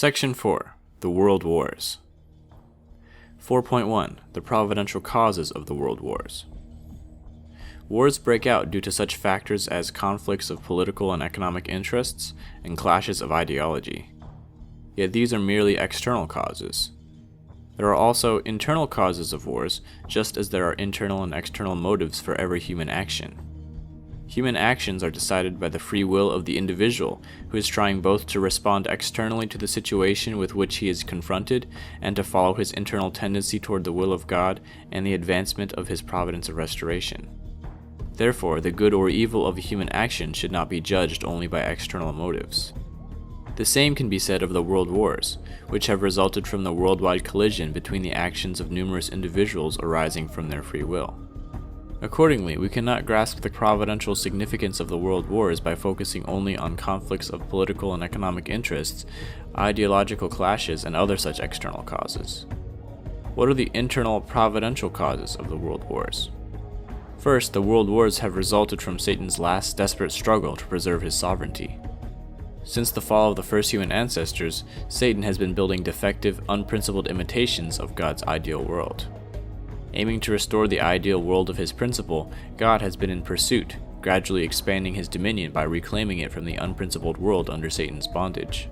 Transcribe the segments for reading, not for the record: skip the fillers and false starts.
Section 4. The World Wars. 4.1. The Providential Causes of the World Wars. Wars break out due to such factors as conflicts of political and economic interests and clashes of ideology. Yet these are merely external causes. There are also internal causes of wars, just as there are internal and external motives for every human action. Human actions are decided by the free will of the individual, who is trying both to respond externally to the situation with which he is confronted and to follow his internal tendency toward the will of God and the advancement of his providence of restoration. Therefore, the good or evil of a human action should not be judged only by external motives. The same can be said of the world wars, which have resulted from the worldwide collision between the actions of numerous individuals arising from their free will. Accordingly, we cannot grasp the providential significance of the world wars by focusing only on conflicts of political and economic interests, ideological clashes, and other such external causes. What are the internal providential causes of the world wars? First, the world wars have resulted from Satan's last desperate struggle to preserve his sovereignty. Since the fall of the first human ancestors, Satan has been building defective, unprincipled imitations of God's ideal world. Aiming to restore the ideal world of his principle, God has been in pursuit, gradually expanding his dominion by reclaiming it from the unprincipled world under Satan's bondage.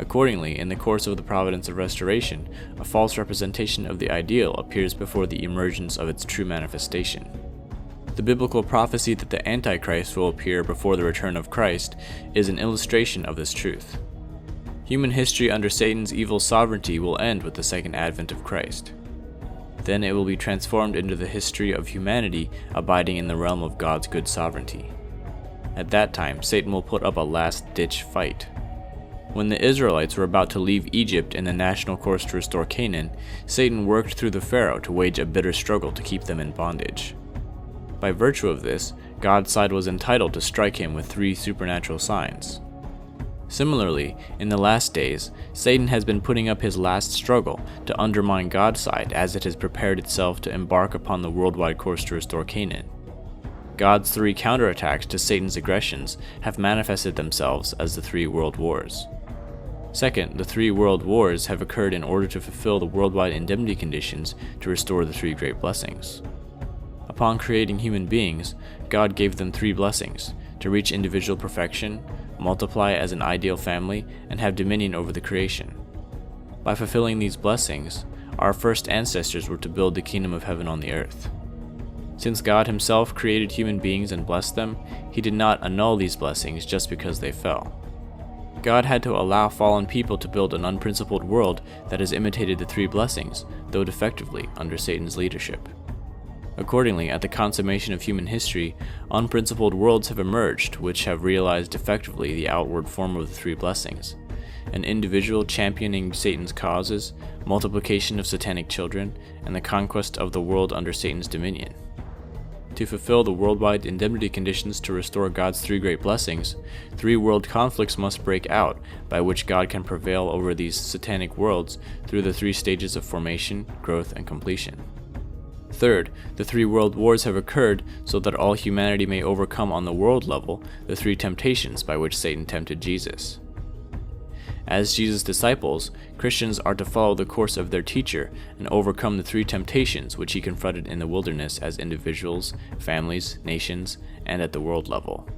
Accordingly, in the course of the providence of restoration, a false representation of the ideal appears before the emergence of its true manifestation. The biblical prophecy that the Antichrist will appear before the return of Christ is an illustration of this truth. Human history under Satan's evil sovereignty will end with the second advent of Christ. Then it will be transformed into the history of humanity abiding in the realm of God's good sovereignty. At that time, Satan will put up a last-ditch fight. When the Israelites were about to leave Egypt in the national course to restore Canaan, Satan worked through the Pharaoh to wage a bitter struggle to keep them in bondage. By virtue of this, God's side was entitled to strike him with 3 supernatural signs. Similarly, in the last days, Satan has been putting up his last struggle to undermine God's side as it has prepared itself to embark upon the worldwide course to restore Canaan. God's 3 counterattacks to Satan's aggressions have manifested themselves as the 3 world wars. Second, the 3 world wars have occurred in order to fulfill the worldwide indemnity conditions to restore the 3 great blessings. Upon creating human beings, God gave them 3 blessings: to reach individual perfection, multiply as an ideal family, and have dominion over the creation. By fulfilling these blessings, our first ancestors were to build the kingdom of heaven on the earth. Since God himself created human beings and blessed them, he did not annul these blessings just because they fell. God had to allow fallen people to build an unprincipled world that has imitated the 3 blessings, though defectively, under Satan's leadership. Accordingly, at the consummation of human history, unprincipled worlds have emerged which have realized effectively the outward form of the 3 blessings: an individual championing Satan's causes, multiplication of satanic children, and the conquest of the world under Satan's dominion. To fulfill the worldwide indemnity conditions to restore God's 3 great blessings, 3 world conflicts must break out by which God can prevail over these satanic worlds through the 3 stages of formation, growth, and completion. Third, the 3 world wars have occurred so that all humanity may overcome on the world level the 3 temptations by which Satan tempted Jesus. As Jesus' disciples, Christians are to follow the course of their teacher and overcome the 3 temptations which he confronted in the wilderness as individuals, families, nations, and at the world level.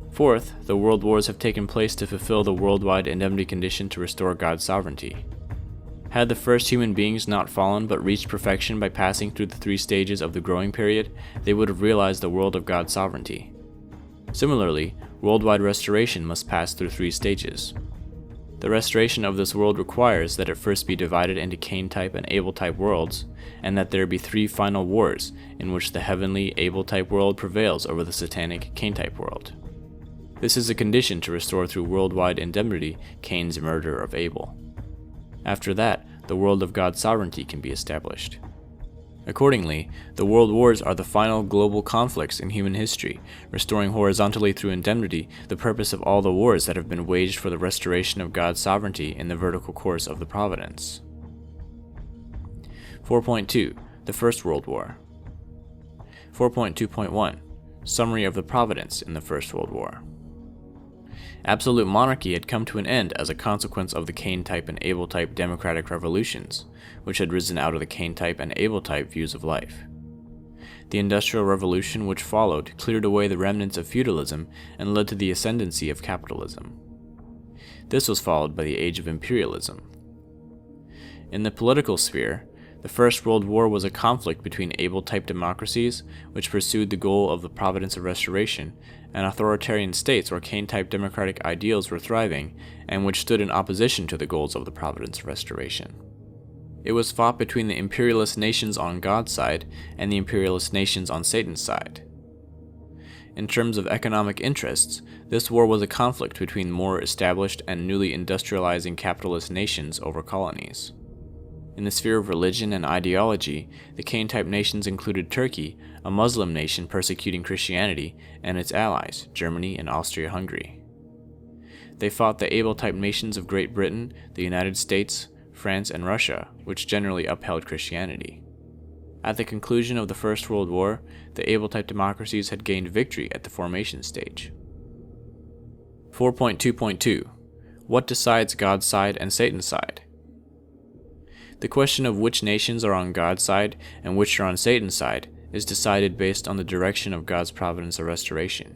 Fourth, the world wars have taken place to fulfill the worldwide indemnity condition to restore God's sovereignty. Had the first human beings not fallen but reached perfection by passing through the 3 stages of the growing period, they would have realized the world of God's sovereignty. Similarly, worldwide restoration must pass through 3 stages. The restoration of this world requires that it first be divided into Cain-type and Abel-type worlds, and that there be 3 final wars in which the heavenly Abel-type world prevails over the satanic Cain-type world. This is a condition to restore through worldwide indemnity Cain's murder of Abel. After that, the world of God's sovereignty can be established. Accordingly, the world wars are the final global conflicts in human history, restoring horizontally through indemnity the purpose of all the wars that have been waged for the restoration of God's sovereignty in the vertical course of the providence. 4.2. The First World War. 4.2.1. Summary of the providence in the First World War. Absolute monarchy had come to an end as a consequence of the Cain-type and Abel-type democratic revolutions, which had risen out of the Cain-type and Abel-type views of life. The Industrial Revolution which followed cleared away the remnants of feudalism and led to the ascendancy of capitalism. This was followed by the Age of Imperialism. In the political sphere, the First World War was a conflict between Abel-type democracies, which pursued the goal of the Providential restoration, and authoritarian states where Cain-type democratic ideals were thriving, and which stood in opposition to the goals of the Providential restoration. It was fought between the imperialist nations on God's side and the imperialist nations on Satan's side. In terms of economic interests, this war was a conflict between more established and newly industrializing capitalist nations over colonies. In the sphere of religion and ideology, the Cain-type nations included Turkey, a Muslim nation persecuting Christianity, and its allies, Germany and Austria-Hungary. They fought the Abel-type nations of Great Britain, the United States, France, and Russia, which generally upheld Christianity. At the conclusion of the First World War, the Abel-type democracies had gained victory at the formation stage. 4.2.2. What decides God's side and Satan's side? The question of which nations are on God's side and which are on Satan's side is decided based on the direction of God's providence or restoration.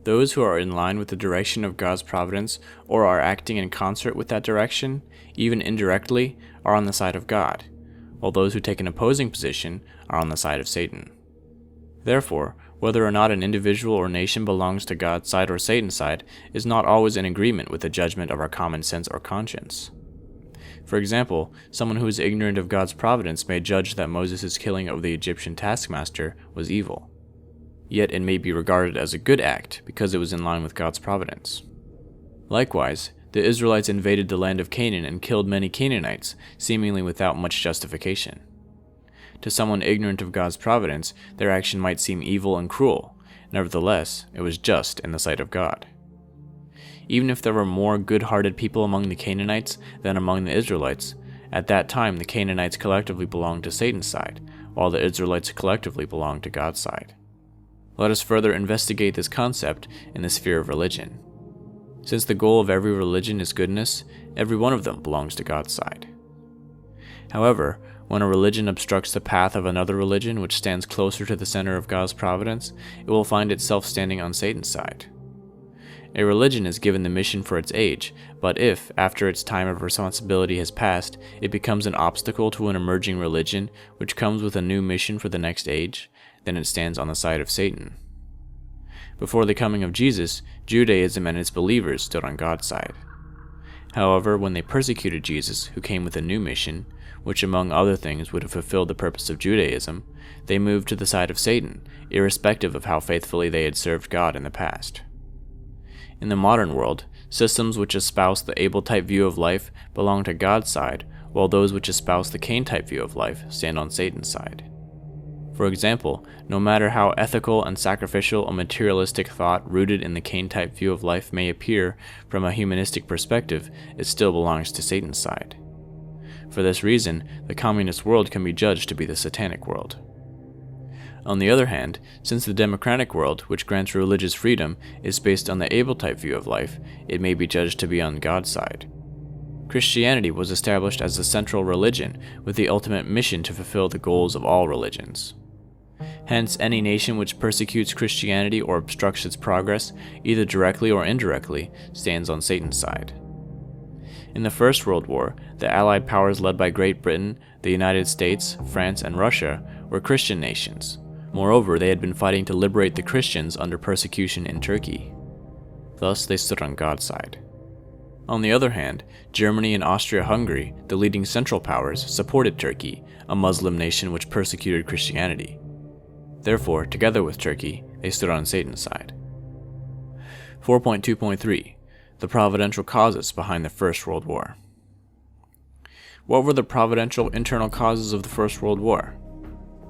Those who are in line with the direction of God's providence or are acting in concert with that direction, even indirectly, are on the side of God, while those who take an opposing position are on the side of Satan. Therefore, whether or not an individual or nation belongs to God's side or Satan's side is not always in agreement with the judgment of our common sense or conscience. For example, someone who is ignorant of God's providence may judge that Moses' killing of the Egyptian taskmaster was evil. Yet it may be regarded as a good act because it was in line with God's providence. Likewise, the Israelites invaded the land of Canaan and killed many Canaanites, seemingly without much justification. To someone ignorant of God's providence, their action might seem evil and cruel. Nevertheless, it was just in the sight of God. Even if there were more good-hearted people among the Canaanites than among the Israelites, at that time the Canaanites collectively belonged to Satan's side, while the Israelites collectively belonged to God's side. Let us further investigate this concept in the sphere of religion. Since the goal of every religion is goodness, every one of them belongs to God's side. However, when a religion obstructs the path of another religion which stands closer to the center of God's providence, it will find itself standing on Satan's side. A religion is given the mission for its age, but if, after its time of responsibility has passed, it becomes an obstacle to an emerging religion which comes with a new mission for the next age, then it stands on the side of Satan. Before the coming of Jesus, Judaism and its believers stood on God's side. However, when they persecuted Jesus, who came with a new mission, which among other things would have fulfilled the purpose of Judaism, they moved to the side of Satan, irrespective of how faithfully they had served God in the past. In the modern world, systems which espouse the Abel-type view of life belong to God's side, while those which espouse the Cain-type view of life stand on Satan's side. For example, no matter how ethical and sacrificial a materialistic thought rooted in the Cain-type view of life may appear from a humanistic perspective, it still belongs to Satan's side. For this reason, the communist world can be judged to be the satanic world. On the other hand, since the democratic world, which grants religious freedom, is based on the Abel-type view of life, it may be judged to be on God's side. Christianity was established as the central religion, with the ultimate mission to fulfill the goals of all religions. Hence, any nation which persecutes Christianity or obstructs its progress, either directly or indirectly, stands on Satan's side. In the First World War, the Allied powers led by Great Britain, the United States, France, and Russia were Christian nations. Moreover, they had been fighting to liberate the Christians under persecution in Turkey. Thus, they stood on God's side. On the other hand, Germany and Austria-Hungary, the leading Central Powers, supported Turkey, a Muslim nation which persecuted Christianity. Therefore, together with Turkey, they stood on Satan's side. 4.2.3. The Providential Causes behind the First World War. What were the providential internal causes of the First World War?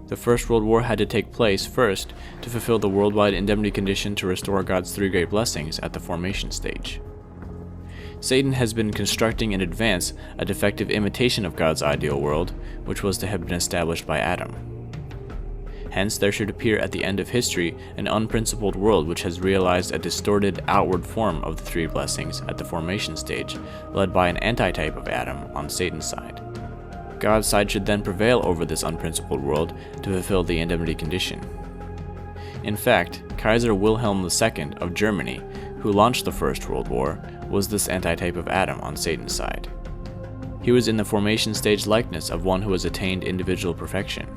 The First World War had to take place first to fulfill the worldwide indemnity condition to restore God's three great blessings at the formation stage. Satan has been constructing in advance a defective imitation of God's ideal world, which was to have been established by Adam. Hence, there should appear at the end of history an unprincipled world which has realized a distorted outward form of the three blessings at the formation stage, led by an antitype of Adam on Satan's side. God's side should then prevail over this unprincipled world to fulfill the indemnity condition. In fact, Kaiser Wilhelm II of Germany, who launched the First World War, was this antitype of Adam on Satan's side. He was in the formation stage likeness of one who has attained individual perfection.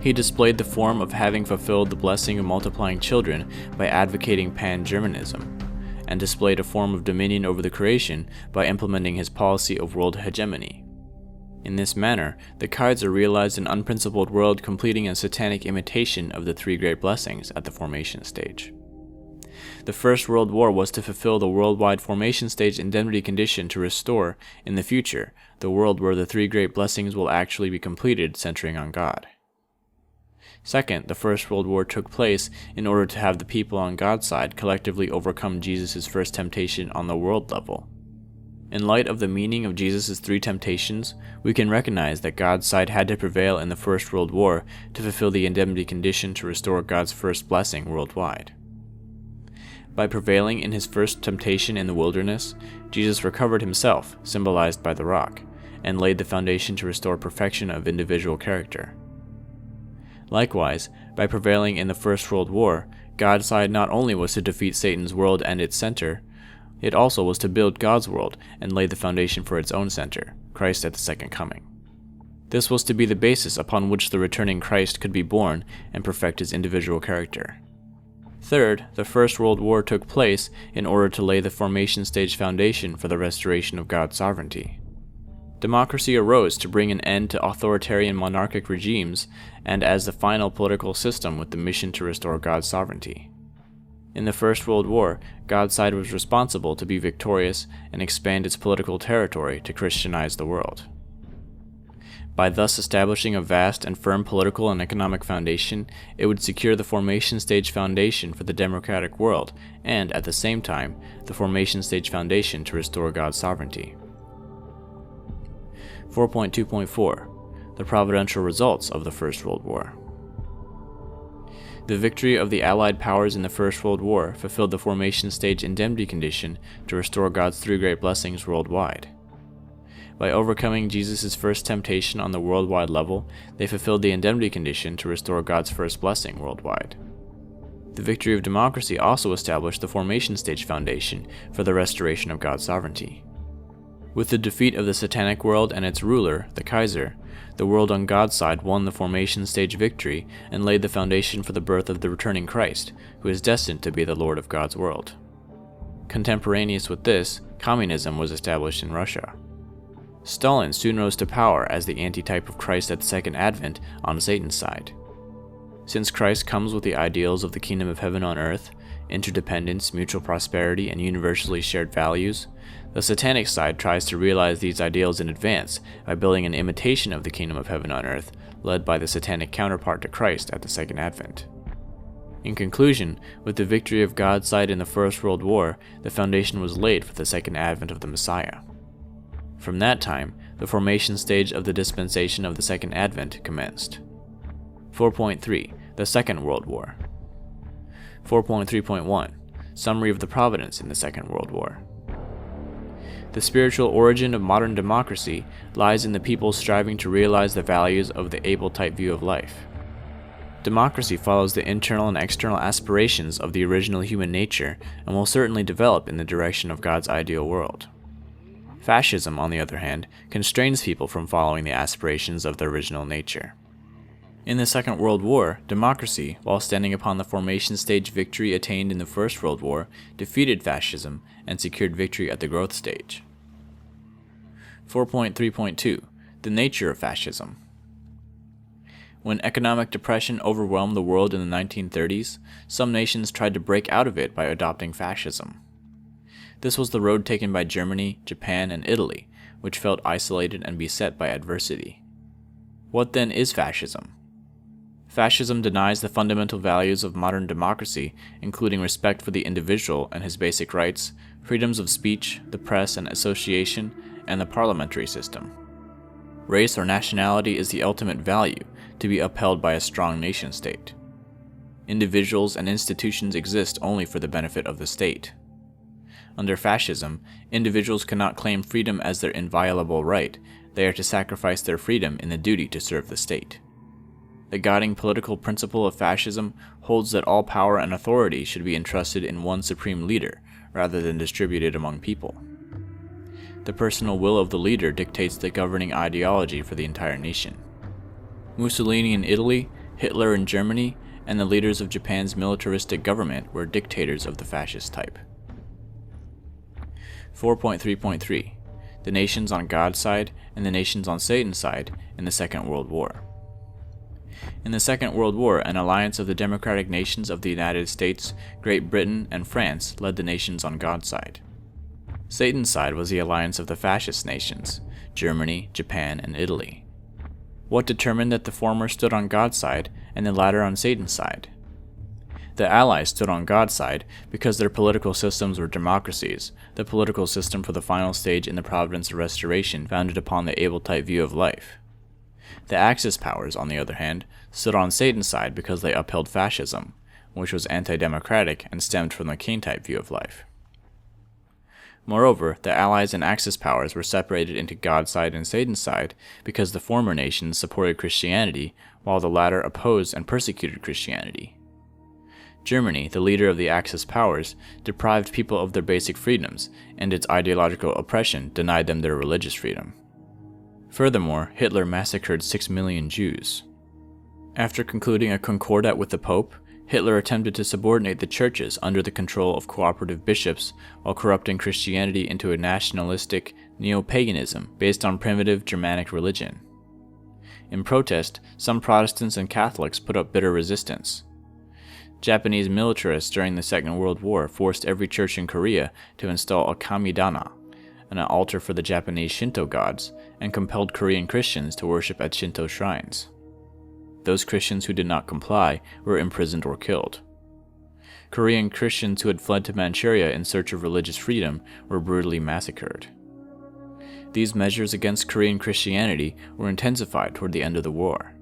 He displayed the form of having fulfilled the blessing of multiplying children by advocating pan-Germanism, and displayed a form of dominion over the creation by implementing his policy of world hegemony. In this manner, the Kaiser realized an unprincipled world completing a satanic imitation of the three great blessings at the formation stage. The First World War was to fulfill the worldwide formation stage indemnity condition to restore, in the future, the world where the three great blessings will actually be completed, centering on God. Second, the First World War took place in order to have the people on God's side collectively overcome Jesus' first temptation on the world level. In light of the meaning of Jesus' three temptations, we can recognize that God's side had to prevail in the First World War to fulfill the indemnity condition to restore God's first blessing worldwide. By prevailing in his first temptation in the wilderness, Jesus recovered himself, symbolized by the rock, and laid the foundation to restore perfection of individual character. Likewise, by prevailing in the First World War, God's side not only was to defeat Satan's world and its center, it also was to build God's world and lay the foundation for its own center, Christ at the second coming. This was to be the basis upon which the returning Christ could be born and perfect his individual character. Third, the First World War took place in order to lay the formation stage foundation for the restoration of God's sovereignty. Democracy arose to bring an end to authoritarian monarchic regimes and as the final political system with the mission to restore God's sovereignty. In the First World War, God's side was responsible to be victorious and expand its political territory to Christianize the world. By thus establishing a vast and firm political and economic foundation, it would secure the formation stage foundation for the democratic world and, at the same time, the formation stage foundation to restore God's sovereignty. 4.2.4 The Providential Results of the First World War. The victory of the Allied powers in the First World War fulfilled the formation stage indemnity condition to restore God's three great blessings worldwide. By overcoming Jesus' first temptation on the worldwide level, they fulfilled the indemnity condition to restore God's first blessing worldwide. The victory of democracy also established the formation stage foundation for the restoration of God's sovereignty. With the defeat of the satanic world and its ruler, the Kaiser, the world on God's side won the formation stage victory and laid the foundation for the birth of the returning Christ, who is destined to be the Lord of God's world. Contemporaneous with this, communism was established in Russia. Stalin soon rose to power as the antitype of Christ at the Second Advent on Satan's side. Since Christ comes with the ideals of the kingdom of heaven on earth, interdependence, mutual prosperity, and universally shared values, the satanic side tries to realize these ideals in advance by building an imitation of the kingdom of heaven on earth, led by the satanic counterpart to Christ at the Second Advent. In conclusion, with the victory of God's side in the First World War, the foundation was laid for the Second Advent of the Messiah. From that time, the formation stage of the dispensation of the Second Advent commenced. 4.3 The Second World War. 4.3.1 Summary of the Providence in the Second World War. The spiritual origin of modern democracy lies in the people striving to realize the values of the Abel-type view of life. Democracy follows the internal and external aspirations of the original human nature and will certainly develop in the direction of God's ideal world. Fascism, on the other hand, constrains people from following the aspirations of their original nature. In the Second World War, democracy, while standing upon the formation stage victory attained in the First World War, defeated fascism and secured victory at the growth stage. 4.3.2 The Nature of Fascism. When economic depression overwhelmed the world in the 1930s, some nations tried to break out of it by adopting fascism. This was the road taken by Germany, Japan, and Italy, which felt isolated and beset by adversity. What then is fascism? Fascism denies the fundamental values of modern democracy, including respect for the individual and his basic rights, freedoms of speech, the press and association, and the parliamentary system. Race or nationality is the ultimate value to be upheld by a strong nation-state. Individuals and institutions exist only for the benefit of the state. Under fascism, individuals cannot claim freedom as their inviolable right. They are to sacrifice their freedom in the duty to serve the state. The guiding political principle of fascism holds that all power and authority should be entrusted in one supreme leader, rather than distributed among people. The personal will of the leader dictates the governing ideology for the entire nation. Mussolini in Italy, Hitler in Germany, and the leaders of Japan's militaristic government were dictators of the fascist type. 4.3.3 The nations on God's side and the nations on Satan's side in the Second World War. In the Second World War, an alliance of the democratic nations of the United States, Great Britain, and France led the nations on God's side. Satan's side was the alliance of the fascist nations, Germany, Japan, and Italy. What determined that the former stood on God's side and the latter on Satan's side? The Allies stood on God's side because their political systems were democracies, the political system for the final stage in the Providential restoration founded upon the Abel-type view of life. The Axis powers, on the other hand, stood on Satan's side because they upheld fascism, which was anti-democratic and stemmed from the Cain-type view of life. Moreover, the Allies and Axis powers were separated into God's side and Satan's side because the former nations supported Christianity while the latter opposed and persecuted Christianity. Germany, the leader of the Axis powers, deprived people of their basic freedoms, and its ideological oppression denied them their religious freedom. Furthermore, Hitler massacred 6 million Jews. After concluding a concordat with the Pope, Hitler attempted to subordinate the churches under the control of cooperative bishops while corrupting Christianity into a nationalistic neo-paganism based on primitive Germanic religion. In protest, some Protestants and Catholics put up bitter resistance. Japanese militarists during the Second World War forced every church in Korea to install a kamidana, an altar for the Japanese Shinto gods, and compelled Korean Christians to worship at Shinto shrines. Those Christians who did not comply were imprisoned or killed. Korean Christians who had fled to Manchuria in search of religious freedom were brutally massacred. These measures against Korean Christianity were intensified toward the end of the war.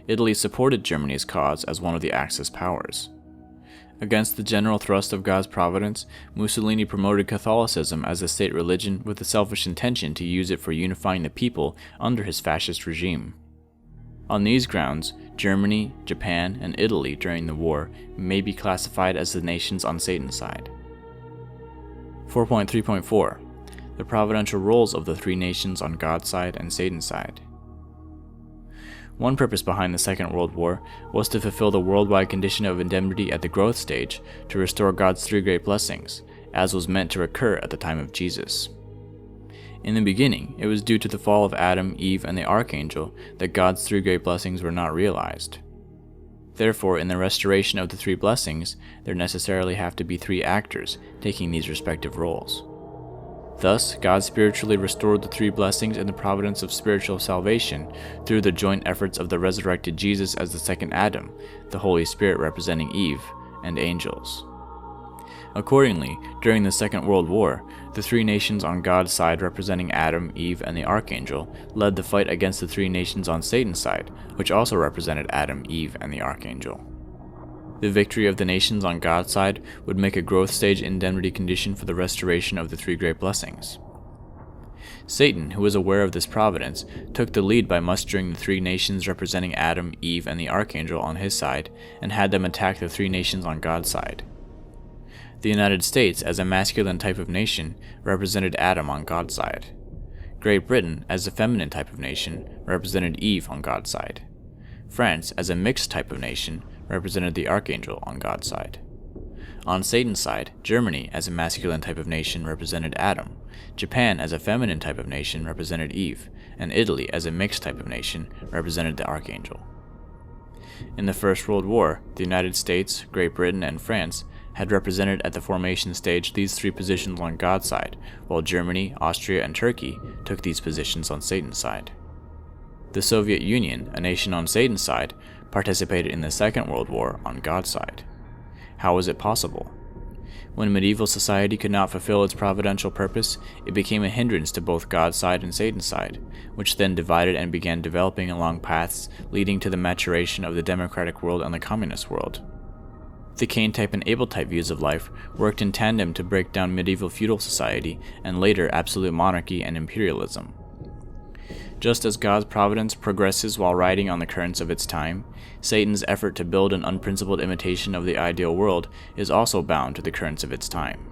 Italy supported Germany's cause as one of the Axis powers. Against the general thrust of God's providence, Mussolini promoted Catholicism as a state religion with the selfish intention to use it for unifying the people under his fascist regime. On these grounds, Germany, Japan, and Italy during the war may be classified as the nations on Satan's side. 4.3.4 The providential roles of the three nations on God's side and Satan's side. One purpose behind the Second World War was to fulfill the worldwide condition of indemnity at the growth stage to restore God's three great blessings, as was meant to occur at the time of Jesus. In the beginning, it was due to the fall of Adam, Eve, and the Archangel that God's three great blessings were not realized. Therefore, in the restoration of the three blessings, there necessarily have to be three actors taking these respective roles. Thus, God spiritually restored the three blessings in the providence of spiritual salvation through the joint efforts of the resurrected Jesus as the second Adam, the Holy Spirit representing Eve, and angels. Accordingly, during the Second World War, the three nations on God's side representing Adam, Eve, and the Archangel led the fight against the three nations on Satan's side, which also represented Adam, Eve, and the Archangel. The victory of the nations on God's side would make a growth stage indemnity condition for the restoration of the three great blessings. Satan, who was aware of this providence, took the lead by mustering the three nations representing Adam, Eve, and the Archangel on his side, and had them attack the three nations on God's side. The United States, as a masculine type of nation, represented Adam on God's side. Great Britain, as a feminine type of nation, represented Eve on God's side. France, as a mixed type of nation, represented the Archangel on God's side. On Satan's side, Germany, as a masculine type of nation, represented Adam. Japan, as a feminine type of nation, represented Eve, and Italy, as a mixed type of nation, represented the Archangel. In the First World War, the United States, Great Britain, and France had represented at the formation stage these three positions on God's side, while Germany, Austria, and Turkey took these positions on Satan's side. The Soviet Union, a nation on Satan's side, participated in the Second World War on God's side. How was it possible? When medieval society could not fulfill its providential purpose, it became a hindrance to both God's side and Satan's side, which then divided and began developing along paths leading to the maturation of the democratic world and the communist world. The Cain-type and Abel-type views of life worked in tandem to break down medieval feudal society and later absolute monarchy and imperialism. Just as God's providence progresses while riding on the currents of its time, Satan's effort to build an unprincipled imitation of the ideal world is also bound to the currents of its time.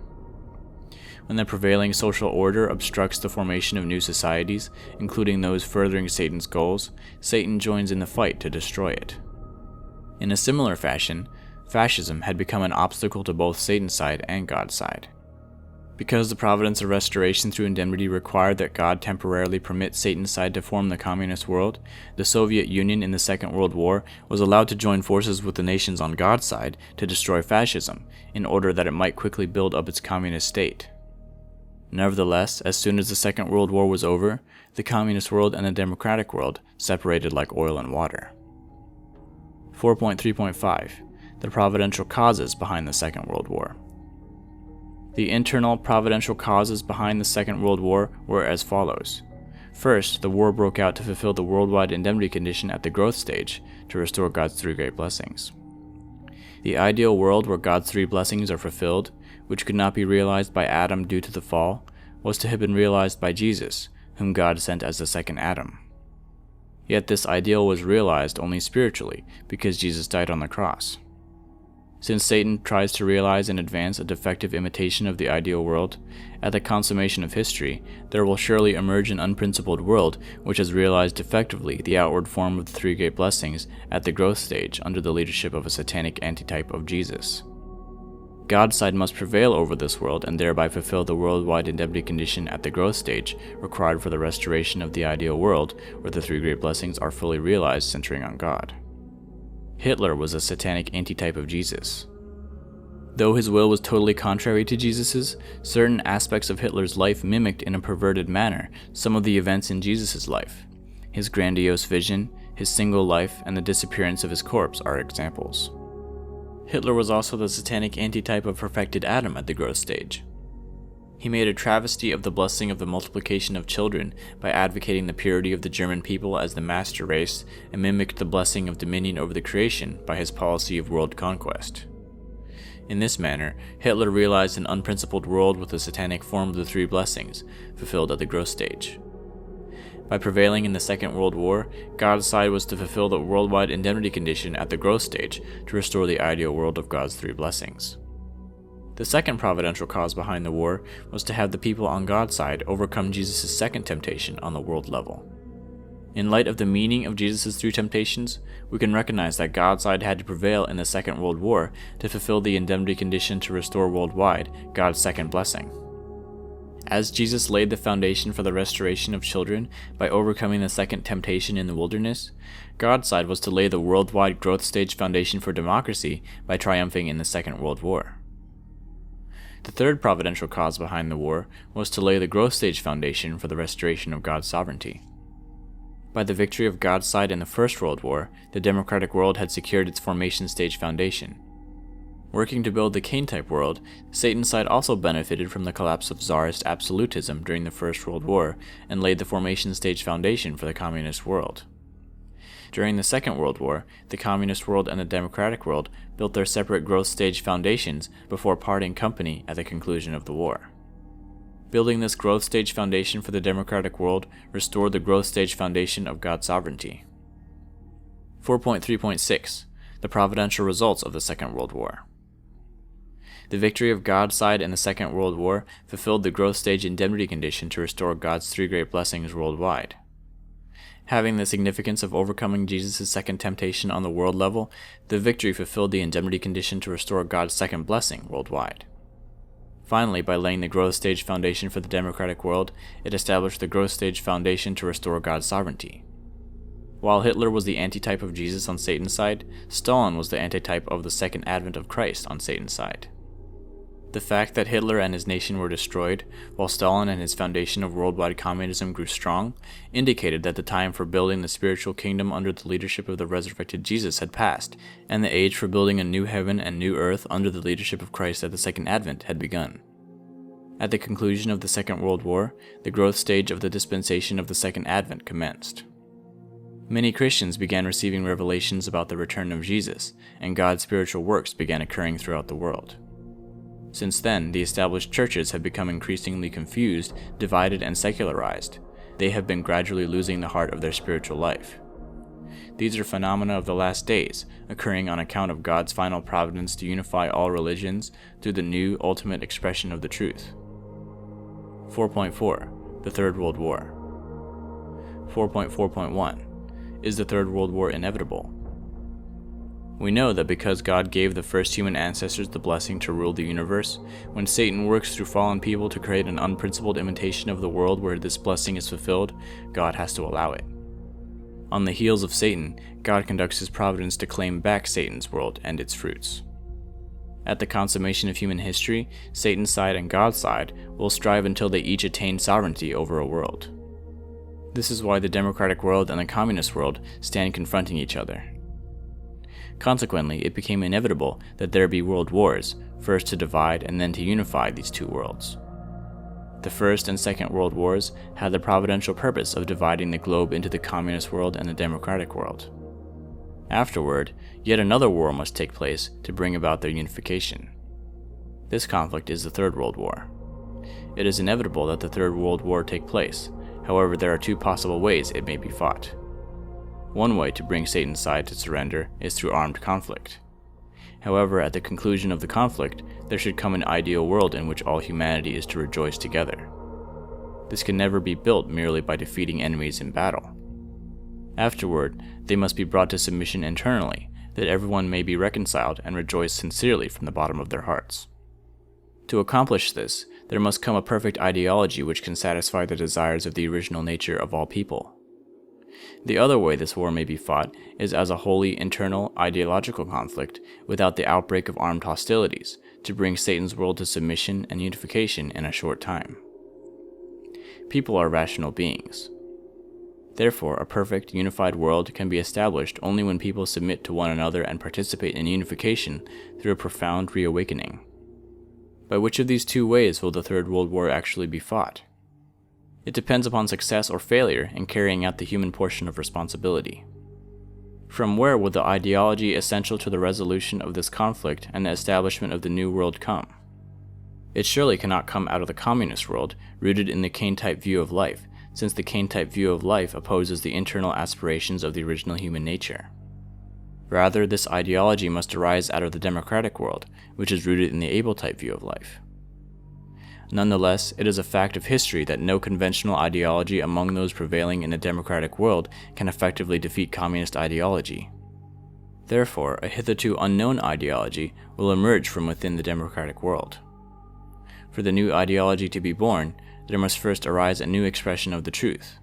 When the prevailing social order obstructs the formation of new societies, including those furthering Satan's goals, Satan joins in the fight to destroy it. In a similar fashion, fascism had become an obstacle to both Satan's side and God's side. Because the providence of restoration through indemnity required that God temporarily permit Satan's side to form the communist world, the Soviet Union in the Second World War was allowed to join forces with the nations on God's side to destroy fascism, in order that it might quickly build up its communist state. Nevertheless, as soon as the Second World War was over, the communist world and the democratic world separated like oil and water. 4.3.5 The Providential Causes Behind the Second World War. The internal providential causes behind the Second World War were as follows. First, the war broke out to fulfill the worldwide indemnity condition at the growth stage to restore God's three great blessings. The ideal world where God's three blessings are fulfilled, which could not be realized by Adam due to the fall, was to have been realized by Jesus, whom God sent as the second Adam. Yet this ideal was realized only spiritually because Jesus died on the cross. Since Satan tries to realize in advance a defective imitation of the ideal world, at the consummation of history, there will surely emerge an unprincipled world which has realized defectively the outward form of the three great blessings at the growth stage under the leadership of a satanic antitype of Jesus. God's side must prevail over this world and thereby fulfill the worldwide indemnity condition at the growth stage required for the restoration of the ideal world where the three great blessings are fully realized centering on God. Hitler was a satanic antitype of Jesus. Though his will was totally contrary to Jesus's, certain aspects of Hitler's life mimicked in a perverted manner some of the events in Jesus's life. His grandiose vision, his single life, and the disappearance of his corpse are examples. Hitler was also the satanic antitype of perfected Adam at the growth stage. He made a travesty of the blessing of the multiplication of children by advocating the purity of the German people as the master race and mimicked the blessing of dominion over the creation by his policy of world conquest. In this manner, Hitler realized an unprincipled world with the satanic form of the three blessings, fulfilled at the growth stage. By prevailing in the Second World War, God's side was to fulfill the worldwide indemnity condition at the growth stage to restore the ideal world of God's three blessings. The second providential cause behind the war was to have the people on God's side overcome Jesus' second temptation on the world level. In light of the meaning of Jesus' three temptations, we can recognize that God's side had to prevail in the Second World War to fulfill the indemnity condition to restore worldwide God's second blessing. As Jesus laid the foundation for the restoration of children by overcoming the second temptation in the wilderness, God's side was to lay the worldwide growth stage foundation for democracy by triumphing in the Second World War. The third providential cause behind the war was to lay the growth stage foundation for the restoration of God's sovereignty. By the victory of God's side in the First World War, the democratic world had secured its formation stage foundation. Working to build the Cain-type world, Satan's side also benefited from the collapse of Tsarist absolutism during the First World War and laid the formation stage foundation for the communist world. During the Second World War, the communist world and the democratic world built their separate growth stage foundations before parting company at the conclusion of the war. Building this growth stage foundation for the democratic world restored the growth stage foundation of God's sovereignty. 4.3.6 The Providential Results of the Second World War. The victory of God's side in the Second World War fulfilled the growth stage indemnity condition to restore God's three great blessings worldwide. Having the significance of overcoming Jesus' second temptation on the world level, the victory fulfilled the indemnity condition to restore God's second blessing worldwide. Finally, by laying the growth stage foundation for the democratic world, it established the growth stage foundation to restore God's sovereignty. While Hitler was the antitype of Jesus on Satan's side, Stalin was the antitype of the second advent of Christ on Satan's side. The fact that Hitler and his nation were destroyed, while Stalin and his foundation of worldwide communism grew strong, indicated that the time for building the spiritual kingdom under the leadership of the resurrected Jesus had passed, and the age for building a new heaven and new earth under the leadership of Christ at the Second Advent had begun. At the conclusion of the Second World War, the growth stage of the dispensation of the Second Advent commenced. Many Christians began receiving revelations about the return of Jesus, and God's spiritual works began occurring throughout the world. Since then, the established churches have become increasingly confused, divided, and secularized. They have been gradually losing the heart of their spiritual life. These are phenomena of the last days, occurring on account of God's final providence to unify all religions through the new, ultimate expression of the truth. 4.4. The Third World War. 4.4.1. Is the Third World War inevitable? We know that because God gave the first human ancestors the blessing to rule the universe, when Satan works through fallen people to create an unprincipled imitation of the world where this blessing is fulfilled, God has to allow it. On the heels of Satan, God conducts his providence to claim back Satan's world and its fruits. At the consummation of human history, Satan's side and God's side will strive until they each attain sovereignty over a world. This is why the democratic world and the communist world stand confronting each other. Consequently, it became inevitable that there be world wars, first to divide and then to unify these two worlds. The First and Second World Wars had the providential purpose of dividing the globe into the communist world and the democratic world. Afterward, yet another war must take place to bring about their unification. This conflict is the Third World War. It is inevitable that the Third World War take place. However, there are two possible ways it may be fought. One way to bring Satan's side to surrender is through armed conflict. However, at the conclusion of the conflict, there should come an ideal world in which all humanity is to rejoice together. This can never be built merely by defeating enemies in battle. Afterward, they must be brought to submission internally, that everyone may be reconciled and rejoice sincerely from the bottom of their hearts. To accomplish this, there must come a perfect ideology which can satisfy the desires of the original nature of all people. The other way this war may be fought is as a wholly internal ideological conflict without the outbreak of armed hostilities, to bring Satan's world to submission and unification in a short time. People are rational beings. Therefore, a perfect, unified world can be established only when people submit to one another and participate in unification through a profound reawakening. By which of these two ways will the Third World War actually be fought? It depends upon success or failure in carrying out the human portion of responsibility. From where will the ideology essential to the resolution of this conflict and the establishment of the new world come? It surely cannot come out of the communist world, rooted in the Cain-type view of life, since the Cain-type view of life opposes the internal aspirations of the original human nature. Rather, this ideology must arise out of the democratic world, which is rooted in the Abel-type view of life. Nonetheless, it is a fact of history that no conventional ideology among those prevailing in the democratic world can effectively defeat communist ideology. Therefore, a hitherto unknown ideology will emerge from within the democratic world. For the new ideology to be born, there must first arise a new expression of the truth.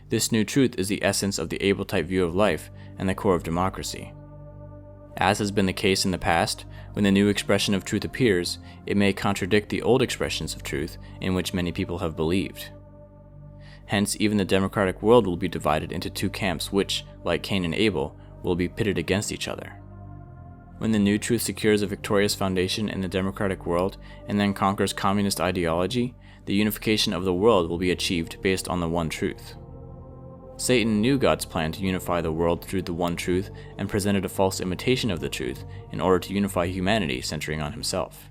This new truth is the essence of the Abel-type view of life and the core of democracy. As has been the case in the past, when the new expression of truth appears, it may contradict the old expressions of truth in which many people have believed. Hence, even the democratic world will be divided into two camps which, like Cain and Abel, will be pitted against each other. When the new truth secures a victorious foundation in the democratic world and then conquers communist ideology, the unification of the world will be achieved based on the one truth. Satan knew God's plan to unify the world through the one truth and presented a false imitation of the truth in order to unify humanity centering on himself.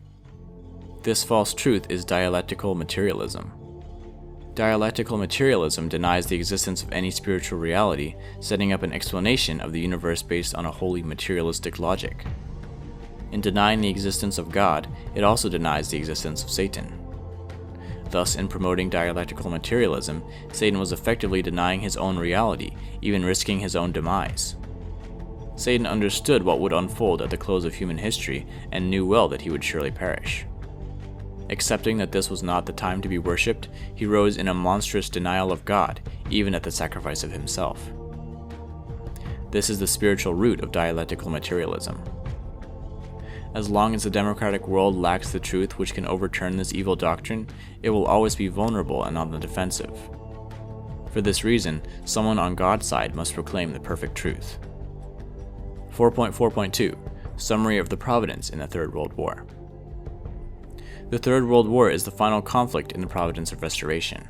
This false truth is dialectical materialism. Dialectical materialism denies the existence of any spiritual reality, setting up an explanation of the universe based on a wholly materialistic logic. In denying the existence of God, it also denies the existence of Satan. Thus, in promoting dialectical materialism, Satan was effectively denying his own reality, even risking his own demise. Satan understood what would unfold at the close of human history and knew well that he would surely perish. Accepting that this was not the time to be worshipped, he rose in a monstrous denial of God, even at the sacrifice of himself. This is the spiritual root of dialectical materialism. As long as the democratic world lacks the truth which can overturn this evil doctrine, it will always be vulnerable and on the defensive. For this reason, someone on God's side must proclaim the perfect truth. 4.4.2 Summary of the Providence in the Third World War. The Third World War is the final conflict in the Providence of Restoration.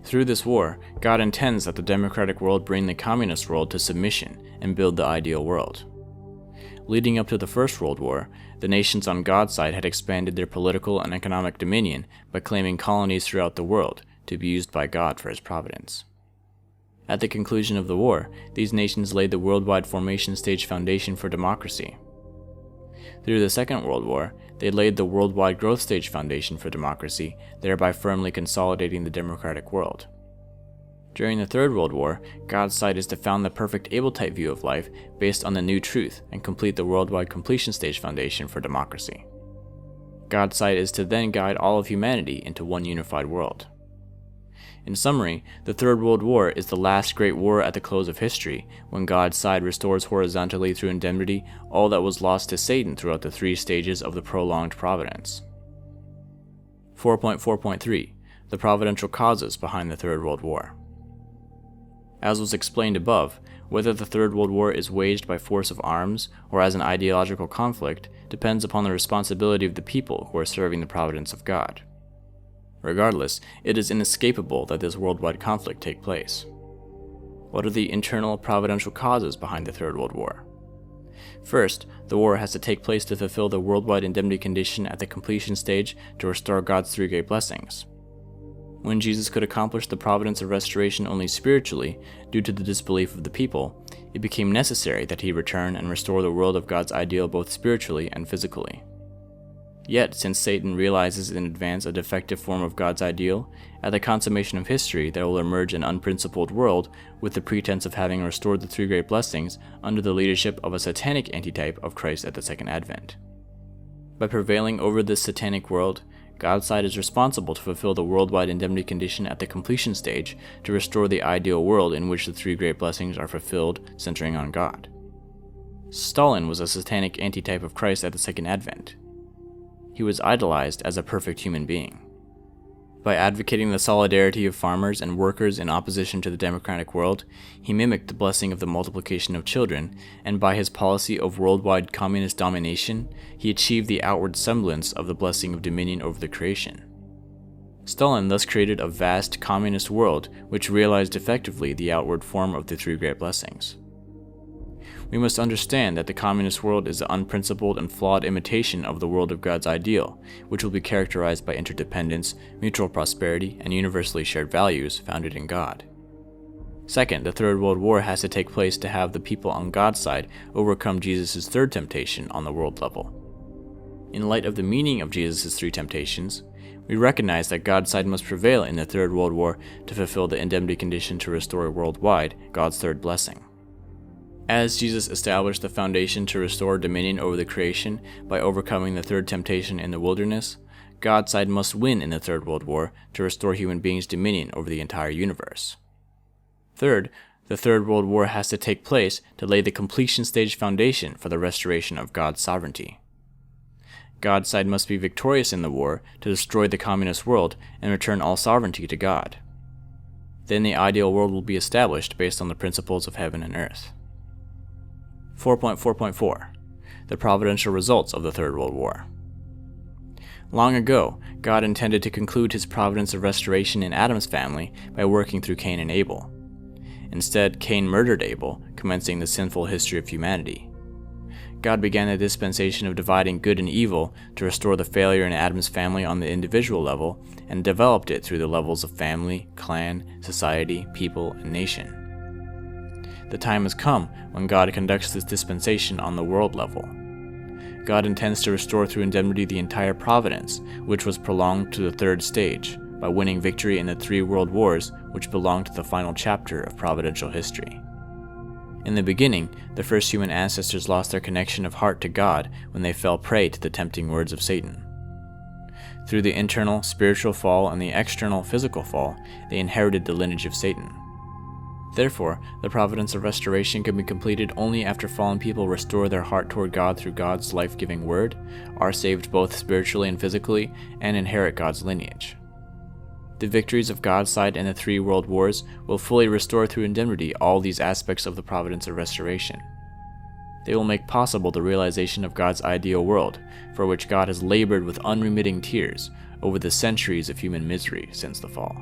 Through this war, God intends that the democratic world bring the communist world to submission and build the ideal world. Leading up to the First World War, the nations on God's side had expanded their political and economic dominion by claiming colonies throughout the world to be used by God for his providence. At the conclusion of the war, these nations laid the worldwide formation stage foundation for democracy. Through the Second World War, they laid the worldwide growth stage foundation for democracy, thereby firmly consolidating the democratic world. During the Third World War, God's side is to found the perfect able-type view of life based on the new truth and complete the worldwide completion stage foundation for democracy. God's side is to then guide all of humanity into one unified world. In summary, the Third World War is the last great war at the close of history, when God's side restores horizontally through indemnity all that was lost to Satan throughout the three stages of the prolonged providence. 4.4.3 The Providential Causes behind the Third World War. As was explained above, whether the Third World War is waged by force of arms or as an ideological conflict depends upon the responsibility of the people who are serving the providence of God. Regardless, it is inescapable that this worldwide conflict take place. What are the internal providential causes behind the Third World War? First, the war has to take place to fulfill the worldwide indemnity condition at the completion stage to restore God's three great blessings. When Jesus could accomplish the providence of restoration only spiritually, due to the disbelief of the people, it became necessary that he return and restore the world of God's ideal both spiritually and physically. Yet, since Satan realizes in advance a defective form of God's ideal, at the consummation of history there will emerge an unprincipled world with the pretense of having restored the three great blessings under the leadership of a satanic antitype of Christ at the Second Advent. By prevailing over this satanic world, God's side is responsible to fulfill the worldwide indemnity condition at the completion stage to restore the ideal world in which the three great blessings are fulfilled, centering on God. Stalin was a satanic antitype of Christ at the Second Advent. He was idolized as a perfect human being. By advocating the solidarity of farmers and workers in opposition to the democratic world, he mimicked the blessing of the multiplication of children, and by his policy of worldwide communist domination, he achieved the outward semblance of the blessing of dominion over the creation. Stalin thus created a vast communist world which realized effectively the outward form of the three great blessings. We must understand that the communist world is an unprincipled and flawed imitation of the world of God's ideal, which will be characterized by interdependence, mutual prosperity, and universally shared values founded in God. Second, the Third World War has to take place to have the people on God's side overcome Jesus' third temptation on the world level. In light of the meaning of Jesus' three temptations, we recognize that God's side must prevail in the Third World War to fulfill the indemnity condition to restore worldwide God's third blessing. As Jesus established the foundation to restore dominion over the creation by overcoming the third temptation in the wilderness, God's side must win in the Third World War to restore human beings' dominion over the entire universe. Third, the Third World War has to take place to lay the completion stage foundation for the restoration of God's sovereignty. God's side must be victorious in the war to destroy the communist world and return all sovereignty to God. Then the ideal world will be established based on the principles of heaven and earth. 4.4.4 The Providential Results of the Third World War. Long ago, God intended to conclude his providence of restoration in Adam's family by working through Cain and Abel. Instead, Cain murdered Abel, commencing the sinful history of humanity. God began the dispensation of dividing good and evil to restore the failure in Adam's family on the individual level, and developed it through the levels of family, clan, society, people, and nation. The time has come when God conducts this dispensation on the world level. God intends to restore through indemnity the entire providence, which was prolonged to the third stage, by winning victory in the three world wars which belong to the final chapter of providential history. In the beginning, the first human ancestors lost their connection of heart to God when they fell prey to the tempting words of Satan. Through the internal spiritual fall and the external physical fall, they inherited the lineage of Satan. Therefore, the providence of restoration can be completed only after fallen people restore their heart toward God through God's life-giving word, are saved both spiritually and physically, and inherit God's lineage. The victories of God's side in the 3 world wars will fully restore through indemnity all these aspects of the providence of restoration. They will make possible the realization of God's ideal world, for which God has labored with unremitting tears over the centuries of human misery since the fall.